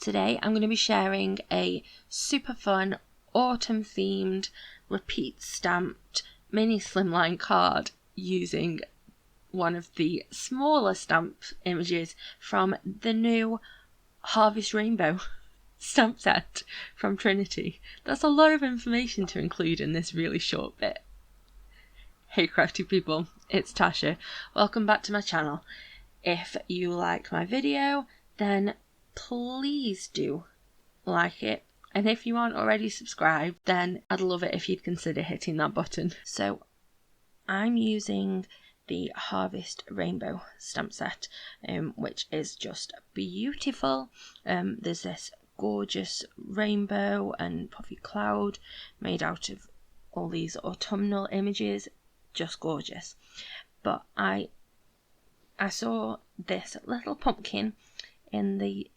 Today I'm going to be sharing a super fun autumn themed repeat stamped mini slimline card using one of the smaller stamp images from the new Harvest Rainbow stamp set from Trinity. That's a lot of information to include in this really short bit. Hey crafty people, it's Tasha. Welcome back to my channel. If you like my video, then please do like it, and if you aren't already subscribed, then I'd love it if you'd consider hitting that button. So I'm using the Harvest Rainbow stamp set, which is just beautiful. There's this gorgeous rainbow and puffy cloud made out of all these autumnal images, just gorgeous. But I saw this little pumpkin in the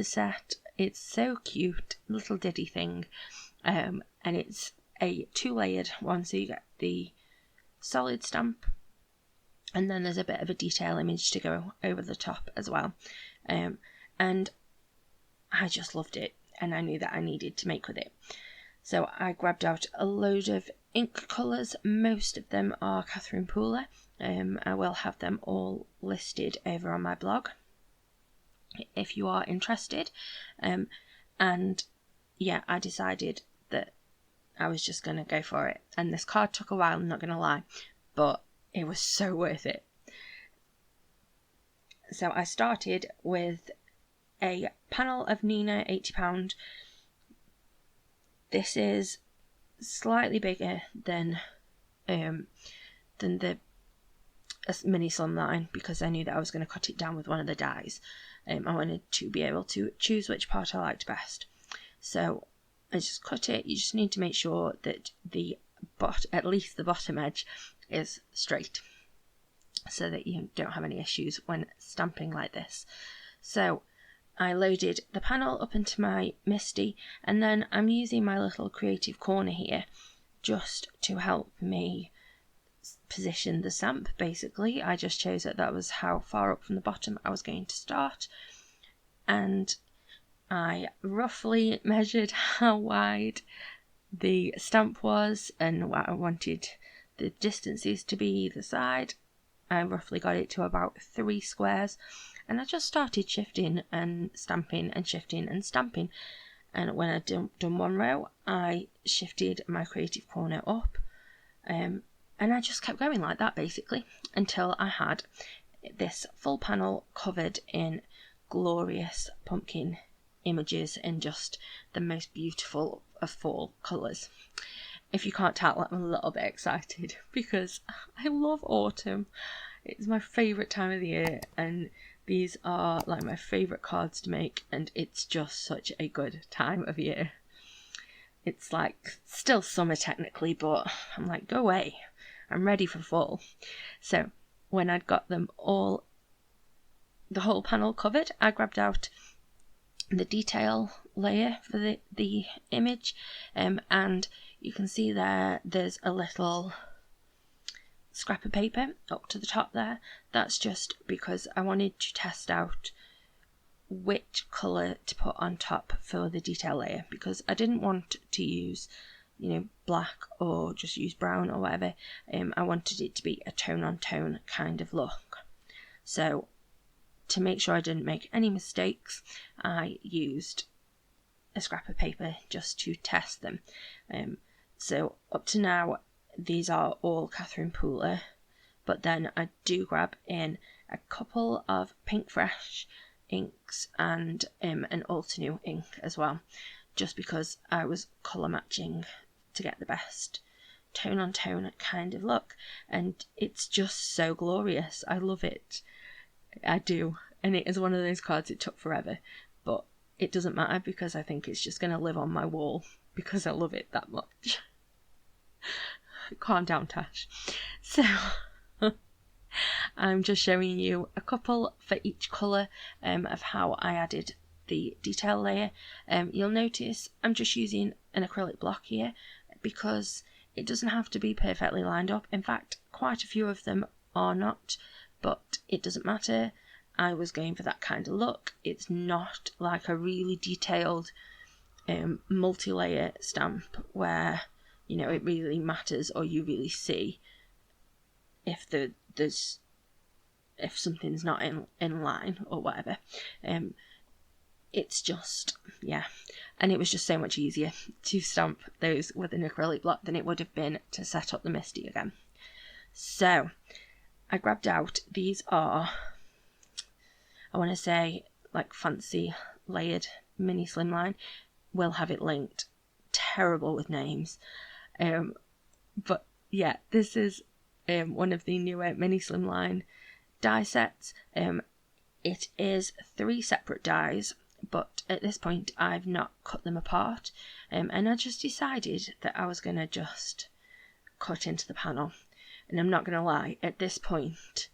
set. It's so cute, little diddy thing, and it's a 2-layered one, so you get the solid stamp and then there's a bit of a detail image to go over the top as well, and I just loved it and I knew that I needed to make with it. So I grabbed out a load of ink colours. Most of them are Catherine Pooler. I will have them all listed over on my blog if you are interested. And yeah, I decided that I was just going to go for it. And this card took a while, I'm not going to lie, but it was so worth it. So I started with a panel of Neenah £80. This is slightly bigger than the mini slimline because I knew that I was going to cut it down with one of the dies. I wanted to be able to choose which part I liked best. So I just cut it. You just need to make sure that at least the bottom edge is straight so that you don't have any issues when stamping like this. So I loaded the panel up into my MISTI, and then I'm using my little creative corner here just to help me position the stamp. Basically, I just chose that was how far up from the bottom I was going to start, and I roughly measured how wide the stamp was and what I wanted the distances to be either side. I roughly got it to about 3 squares, and I just started shifting and stamping and shifting and stamping. And when I'd done one row, I shifted my creative corner up, and I just kept going like that basically until I had this full panel covered in glorious pumpkin images in just the most beautiful of fall colours. If you can't tell, I'm a little bit excited because I love autumn. It's my favourite time of the year, and these are like my favourite cards to make, and it's just such a good time of year. It's like still summer technically, but I'm like, go away, I'm ready for fall. So when I'd got them all, the whole panel covered, I grabbed out the detail layer for the image, and you can see there's a little scrap of paper up to the top there. That's just because I wanted to test out which colour to put on top for the detail layer, because I didn't want to use black or just use brown or whatever. I wanted it to be a tone on tone kind of look. So to make sure I didn't make any mistakes, I used a scrap of paper just to test them. So up to now, these are all Catherine Pooler, but then I do grab in a couple of Pink Fresh inks and an Altenew ink as well, just because I was colour matching to get the best tone on tone kind of look, and it's just so glorious. I love it. I do, and it is one of those cards it took forever, but it doesn't matter because I think it's just going to live on my wall because I love it that much. Calm down, Tash. So I'm just showing you a couple for each colour of how I added the detail layer. You'll notice I'm just using an acrylic block here because it doesn't have to be perfectly lined up. In fact, quite a few of them are not, but it doesn't matter. I was going for that kind of look. It's not like a really detailed multi-layer stamp where, you know, it really matters or you really see if if something's not in line or whatever. It's just, yeah. And it was just so much easier to stamp those with an acrylic block than it would have been to set up the MISTI again. So I grabbed out, these are, I want to say, like fancy layered mini Slimline. We'll have it linked. Terrible with names. But yeah, this is one of the newer mini Slimline die sets. It is 3 separate dies, but at this point I've not cut them apart, and I just decided that I was going to just cut into the panel. And I'm not going to lie, at this point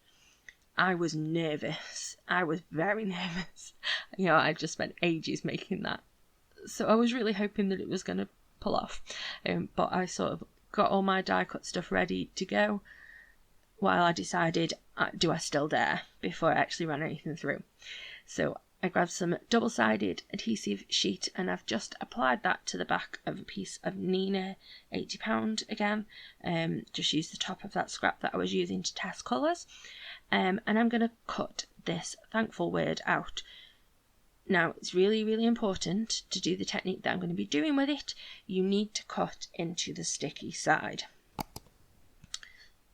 I was nervous. I was very nervous. You know, I just spent ages making that, so I was really hoping that it was going to pull off, but I sort of got all my die cut stuff ready to go while I decided, do I still dare, before I actually ran anything through. So I grabbed some double-sided adhesive sheet and I've just applied that to the back of a piece of Neenah £80 again. Just use the top of that scrap that I was using to test colours. And I'm going to cut this thankful word out. Now, it's really, really important to do the technique that I'm going to be doing with it. You need to cut into the sticky side.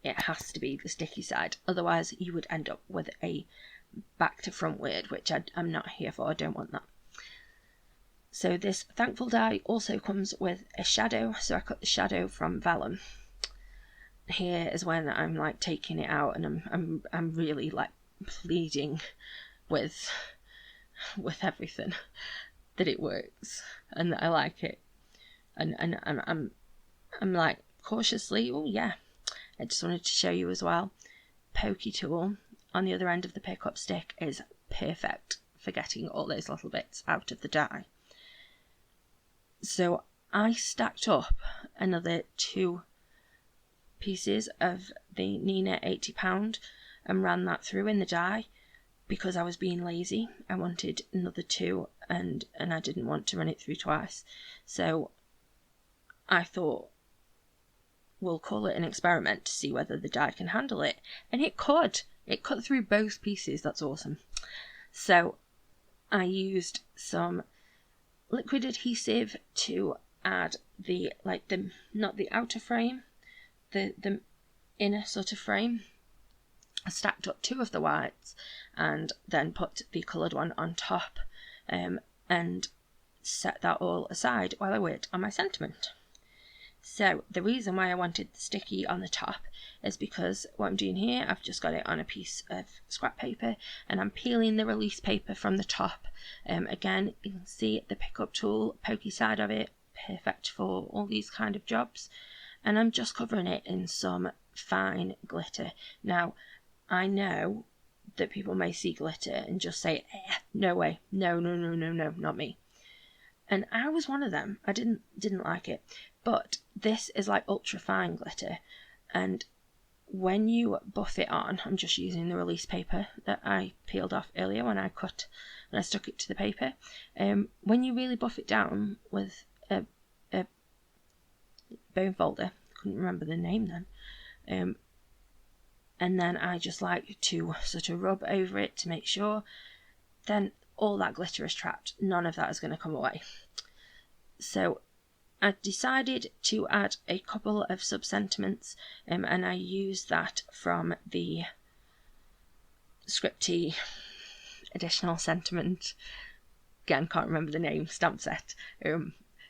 It has to be the sticky side, otherwise you would end up with a back to front word, which I'm not here for. I don't want that. So this thankful die also comes with a shadow, so I cut the shadow from vellum. Here is when I'm like taking it out and I'm really like pleading with everything that it works and that I like it, and I'm like cautiously, oh yeah, I just wanted to show you as well, pokey tool on the other end of the pickup stick is perfect for getting all those little bits out of the die. So I stacked up another 2 pieces of the Neenah £80 and ran that through in the die because I was being lazy. I wanted another 2 and I didn't want to run it through twice. So I thought, we'll call it an experiment to see whether the die can handle it. And it could. It cut through both pieces. That's awesome. So I used some liquid adhesive to add not the outer frame, the inner sort of frame. I stacked up 2 of the whites and then put the coloured one on top, and set that all aside while I worked on my sentiment. So the reason why I wanted the sticky on the top is because what I'm doing here, I've just got it on a piece of scrap paper and I'm peeling the release paper from the top. Again, you can see the pickup tool, pokey side of it, perfect for all these kind of jobs. And I'm just covering it in some fine glitter. Now, I know that people may see glitter and just say, no way, no, not me. And I was one of them. I didn't like it. But this is like ultra fine glitter, and when you buff it on, I'm just using the release paper that I peeled off earlier when I stuck it to the paper. When you really buff it down with a bone folder, couldn't remember the name then, and then I just like to sort of rub over it to make sure, then all that glitter is trapped. None of that is going to come away. So I decided to add a couple of sub-sentiments, and I used that from the Scripty additional sentiment, again can't remember the name, stamp set.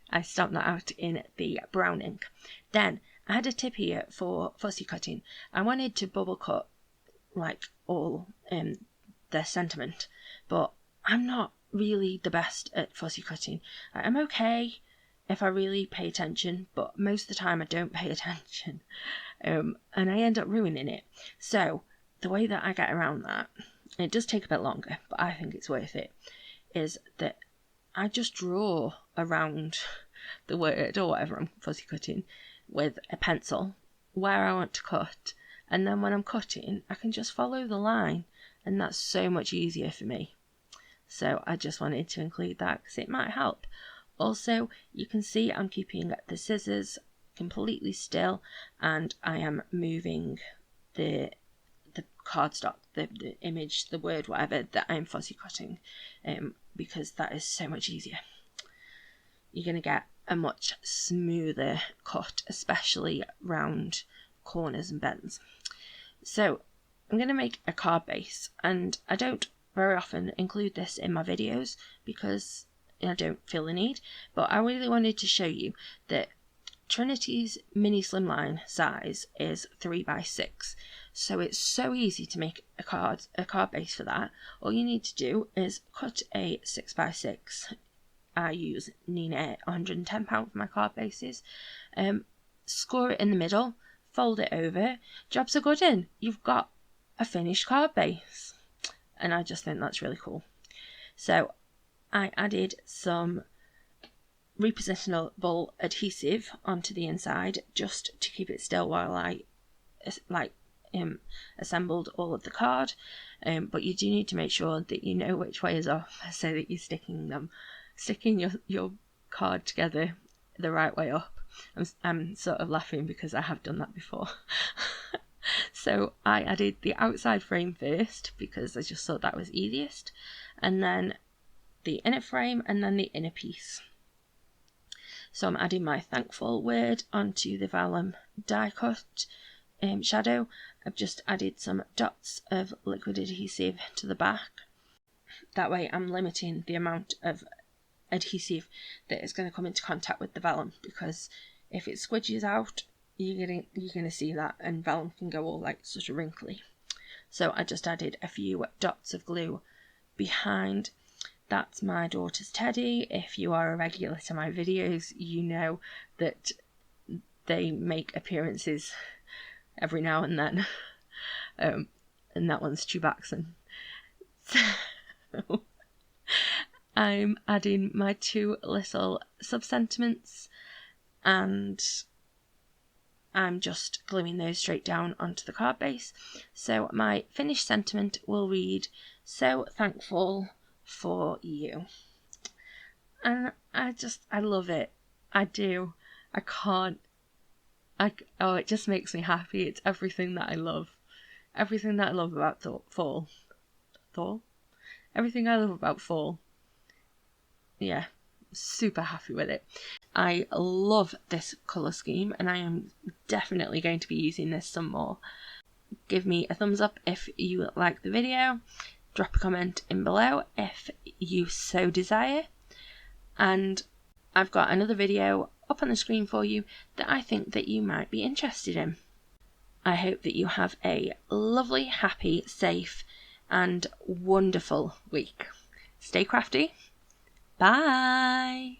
I stamped that out in the brown ink. Then I had a tip here for fussy cutting. I wanted to bubble cut like all the sentiment, but I'm not really the best at fussy cutting. I'm okay if I really pay attention, but most of the time I don't pay attention, and I end up ruining it. So the way that I get around that, and it does take a bit longer, but I think it's worth it, is that I just draw around the word or whatever I'm fussy cutting with a pencil where I want to cut, and then when I'm cutting I can just follow the line and that's so much easier for me. So I just wanted to include that because it might help. Also, you can see I'm keeping the scissors completely still, and I am moving the cardstock, the image, the word, whatever, that I'm fussy cutting, because that is so much easier. You're going to get a much smoother cut, especially round corners and bends. So I'm going to make a card base, and I don't very often include this in my videos because I don't feel the need, but I really wanted to show you that Trinity's mini slimline size is 3x6, so it's so easy to make a card base for that. All you need to do is cut a 6x6. I use Neenah 110 pound for my card bases. Score it in the middle, fold it over. Jobs are good in. You've got a finished card base, and I just think that's really cool. So I added some repositionable adhesive onto the inside just to keep it still while I assembled all of the card, but you do need to make sure that you know which way is off so that you're sticking your card together the right way up. I'm sort of laughing because I have done that before. So I added the outside frame first because I just thought that was easiest, and then the inner frame, and then the inner piece. So I'm adding my thankful word onto the vellum die cut shadow. I've just added some dots of liquid adhesive to the back. That way I'm limiting the amount of adhesive that is going to come into contact with the vellum, because if it squidges out, you're going to see that, and vellum can go all like sort of wrinkly. So I just added a few dots of glue behind. That's my daughter's teddy. If you are a regular to my videos, you know that they make appearances every now and then. And that one's Chewbacca. So I'm adding my two little sub-sentiments, and I'm just gluing those straight down onto the card base. So my finished sentiment will read, "So thankful for you." And I love it. I do. I can't. It just makes me happy. It's everything that I love. Everything that I love about fall. Everything I love about fall. Yeah, super happy with it. I love this colour scheme, and I am definitely going to be using this some more. Give me a thumbs up if you like the video. Drop a comment in below if you so desire. And I've got another video up on the screen for you that I think that you might be interested in. I hope that you have a lovely, happy, safe and wonderful week. Stay crafty. Bye!